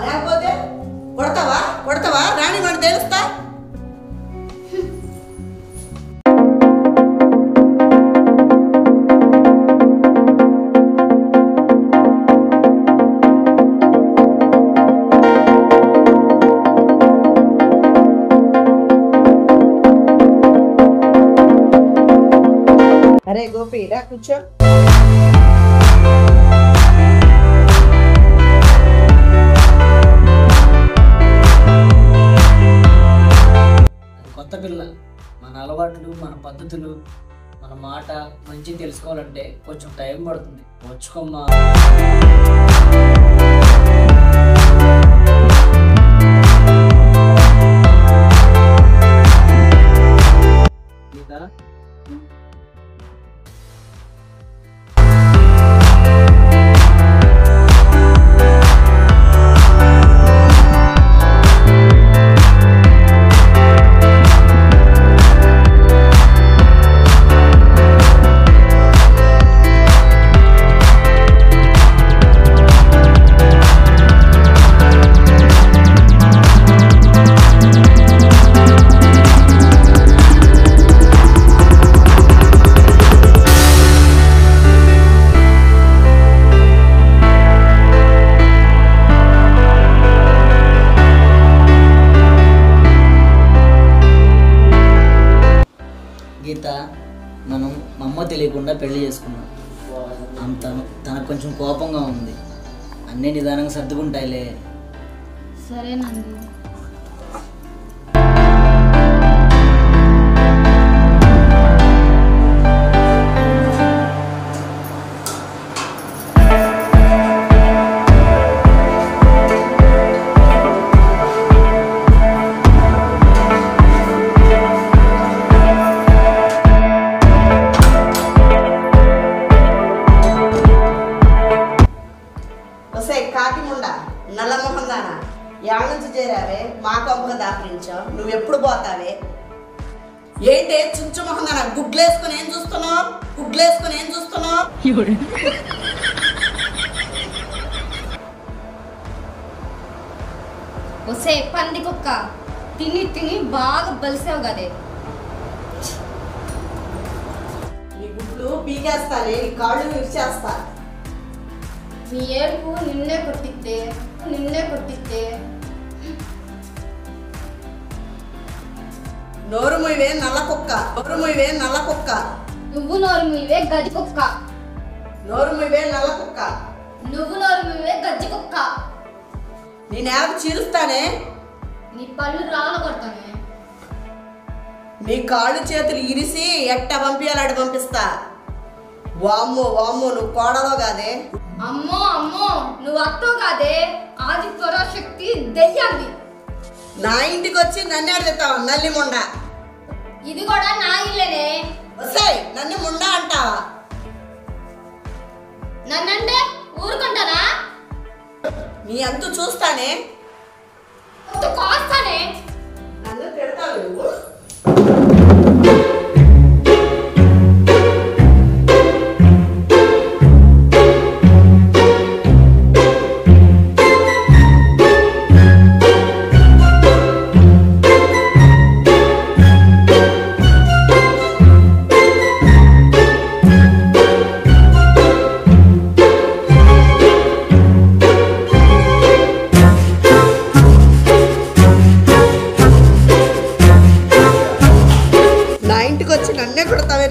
లేకపోతే కొడతావా కొడతావా రాణి వాడు తెలుస్తా. అరే గోపి రా కూర్చో. కొత్త పిల్ల, మన అలవాట్లు, మన పద్ధతులు, మన మాట మంచి తెలుసుకోవాలంటే కొంచెం టైం పడుతుంది. వచ్చుకోమ్మా. గీత, మనం మా అమ్మ తెలియకుండా పెళ్లి చేసుకున్నాం. తనకు కొంచెం కోపంగా ఉంది. అన్నీ నిదానంగా సర్దుకుంటాయిలే. సరేనండి. కాకిముండ నల్ల మొహం దానా యాడ నుంచి చేరావే? మా కొంపగా దాపించావు. నువ్వెప్పుడు పోతావే? ఏంటే చుంచు మొహం దానా గుడ్లేసుకొని ఏం చూస్తున్నావు? గుడ్లేసుకొని ఏం చూస్తున్నావు? ఒసే పంది కుక్క, తిని తిని బాగా బలిసావు కదే. నీ గుడ్లు పీకేస్తానే, నీ కాళ్ళు విరిచేస్తా. మీ ఏడుపు నిన్నే కొట్టిద్దే, నిన్నే కొట్టిద్దే. నోరు మూయవే నల్ల కుక్క, నోరు మూయవే నల్ల కుక్క. నువ్వు నోరు మూయవే గజ్జి కుక్క. నోరు మూయవే నల్ల కుక్క. నువ్వు నోరు మూయవే గజ్జి కుక్క. నీ నేల చీరుస్తానే, నీ పళ్ళు రాళ్ళ కొడతానే. నీ కాళ్ళు చేతులు ఇరిసి ఎట్ట పంపించాలి పంపిస్తా. వామ్మో వామ్మో, నువ్వు కోడలో కాదే. అమ్మో అమ్మో, నువ్వు అత్తో కాదే, ఆది పరాశక్తి దెయ్యాలి. నా ఇంటికి వచ్చి నన్ను అడుగుతావు నల్లి ముండ. ఇది కూడా నా ఇల్లేనే. వస్తాయి నన్ను ముండ అంటావా? నన్నంటే ఊరుకుంటానా? నీ అంతు చూస్తానే, కాస్తానే. నన్ను తిడతావు నువ్వు.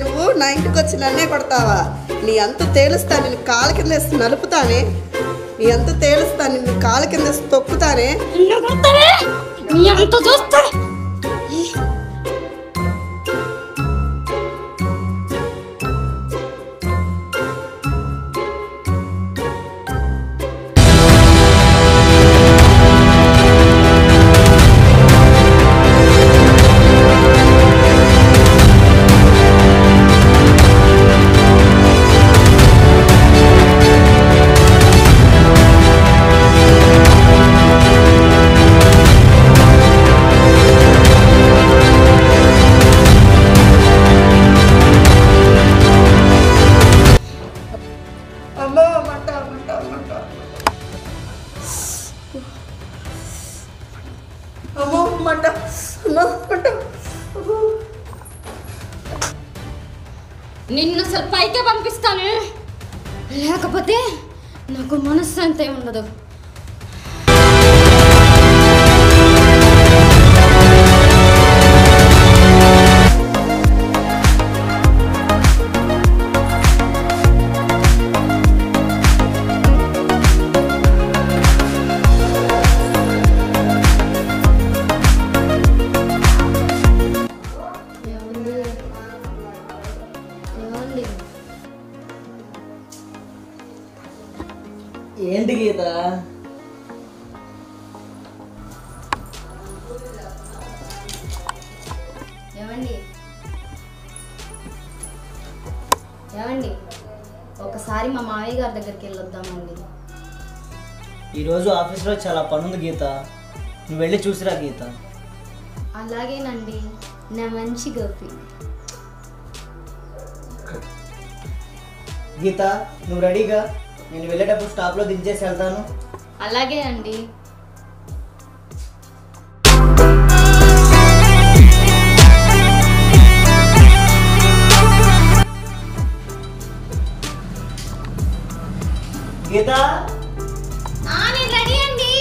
నువ్వు నా ఇంటికి వచ్చి నన్నే కొడతావా? నీ అంత తేలుస్తా, నేను కాళ్ళ కింద వేసి నలుపుతానే. నీ అంత తేలుస్తా, నిన్ను కాళ్ళ కింద వేసి తొక్కుతానే. మంట అమ్మా మంట. నిన్ను అసలు పైకే పంపిస్తాను, లేకపోతే నాకు మనశ్శాంతి ఉండదు. ఏంటి గీత? ఏమండి ఏమండి ఒకసారి మా మావయ్య గారి దగ్గరికి వెళ్ళొద్దామండి. ఈరోజు ఆఫీస్లో చాలా పనుంది గీత, నువ్వు వెళ్ళి చూసిరా గీత. అలాగేనండి నా మంచి గోపి. గీత నువ్వు రెడీగా, నేను వెళ్ళేటప్పుడు స్టాప్లో దించేసి వెళ్తాను. అలాగే అండి. గీత రెడీ అండి.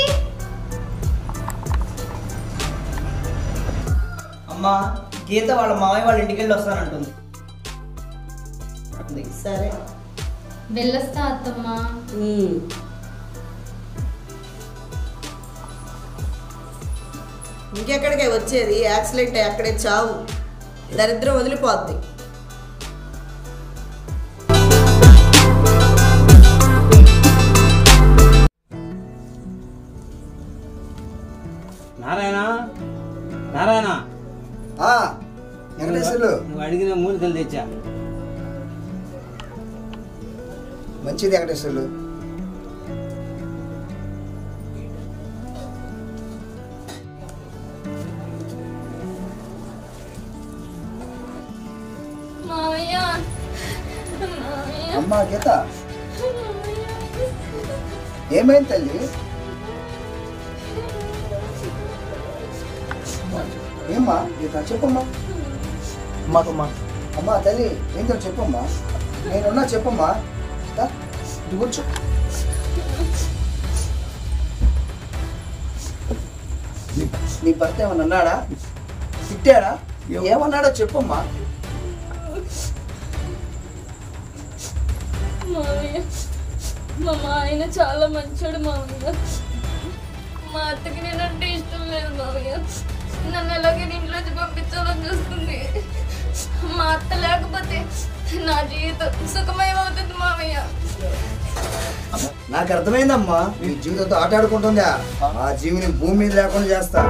అమ్మా, గీత వాళ్ళ మావయ్య వాళ్ళ ఇంటికి వెళ్ళి వస్తానంటుంది. సరే వెళ్ళొస్తా అత్తమ్మా. ఇంకెక్కడికే వచ్చేది? యాక్సిడెంట్ అక్కడే చావు, దరిద్రం వదిలిపోద్ది. నారాయణ నారాయణ, నువ్వు అడిగిన మూలికలు తెచ్చా. మంచిది వెంకటేశ్వర్లు. అమ్మా గీత, ఏమైంది తల్లి? ఏమ్మా గీత చెప్పమ్మా. మాకమ్మా అమ్మా తల్లి ఏంటో చెప్పమ్మా. నేనున్నా చెప్పమ్మా. కూర్చో. నీ భర్త ఏమన్నా అన్నాడా? తిట్టాడా? ఏమన్నాడో చెప్పమ్మా. మావయ్య, మా ఆయన చాలా మంచోడు మావయ్య. మా అత్తకి నేనంటే ఇష్టం లేదు మావయ్య. నన్ను ఎలాగే ఇంట్లోంచి పంపించాలని చూస్తుంది. మా అత్త లేకపోతే నా జీవితం సుఖమయమవుతుంది మావయ్య. నాకు అర్థమైందమ్మా, నీ జీవితంతో ఆట ఆడుకుంటుందా? ఆ జీవిని భూమి మీద లేకుండా చేస్తా.